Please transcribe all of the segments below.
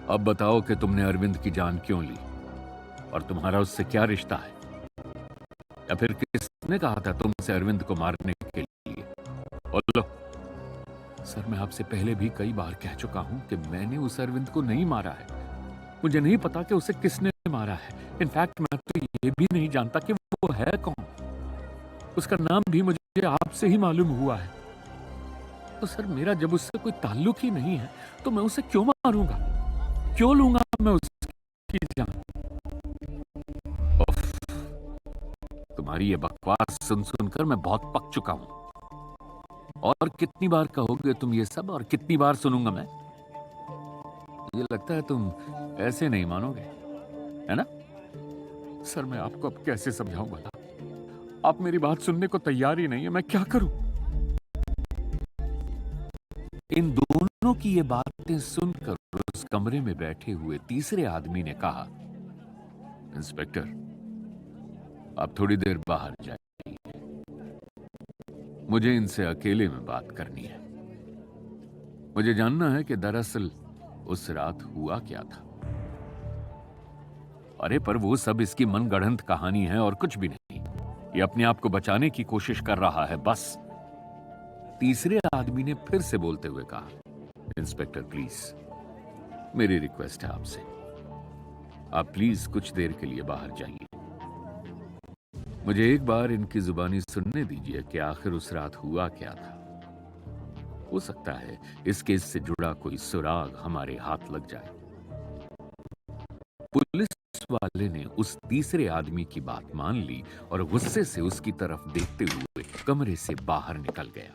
अब बताओ कि तुमने अरविंद की जान क्यों ली और तुम्हारा उससे क्या रिश्ता है, या फिर किसने कहा था तुमसे अरविंद को मारने के लिए? बोलो। सर, मैं आपसे पहले भी कई बार कह चुका हूं कि मैंने उस अरविंद को नहीं मारा है। मुझे नहीं पता कि उसे किसने मारा है। इनफैक्ट मैं तो ये भी नहीं जानता कि वो है कौन। उसका नाम भी मुझे आपसे ही मालूम हुआ है। तो सर, मेरा जब उससे कोई ताल्लुक ही नहीं है तो मैं उसे क्यों मारूंगा? क्यों लूंगा मैं उसकी जान? उफ, तुम्हारी ये बकवास सुन सुनकर मैं बहुत पक चुका हूं। और कितनी बार कहोगे तुम ये सब, और कितनी बार सुनूंगा मैं? मुझे लगता है तुम ऐसे नहीं मानोगे, है ना? सर, मैं आपको अब कैसे समझाऊं भला? आप मेरी बात सुनने को तैयार ही नहीं है। मैं क्या करूं? इन दोनों की ये बातें सुनकर उस कमरे में बैठे हुए तीसरे आदमी ने कहा, इंस्पेक्टर, आप थोड़ी देर बाहर जाइए, मुझे इनसे अकेले में बात करनी है। मुझे जानना है कि दरअसल उस रात हुआ क्या था। अरे पर वो सब इसकी मनगढ़ंत कहानी है और कुछ भी नहीं। ये अपने आप को बचाने की कोशिश कर रहा है बस। तीसरे आदमी ने फिर से बोलते हुए कहा, इंस्पेक्टर प्लीज, मेरी रिक्वेस्ट है आपसे, आप प्लीज कुछ देर के लिए बाहर जाइए। मुझे एक बार इनकी जुबानी सुनने दीजिए कि आखिर उस रात हुआ क्या था। हो सकता है इस केस से जुड़ा कोई सुराग हमारे हाथ लग जाए। पुलिस वाले ने उस तीसरे आदमी की बात मान ली और गुस्से से उसकी तरफ देखते हुए कमरे से बाहर निकल गया।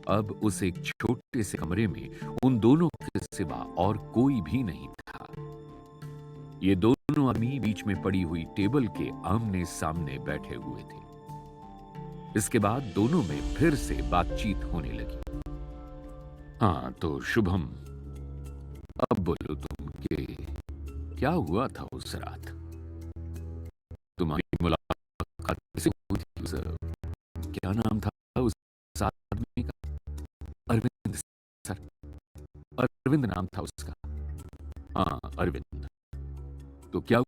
अब उस एक छोटे से कमरे में उन दोनों के सिवा और कोई भी नहीं था। ये दोनों आदमी बीच में पड़ी हुई टेबल के आमने सामने बैठे हुए थे। इसके बाद दोनों में फिर से बातचीत होने लगी। हाँ तो शुभम, अब बोलो तुम कि क्या हुआ था उस रात? तुम्हारी मुलाकात किससे हुई थी? क्या नाम था उस आदमी का? अरविंद सर, अरविंद नाम था उसका। हाँ, अरविंद। तो क्या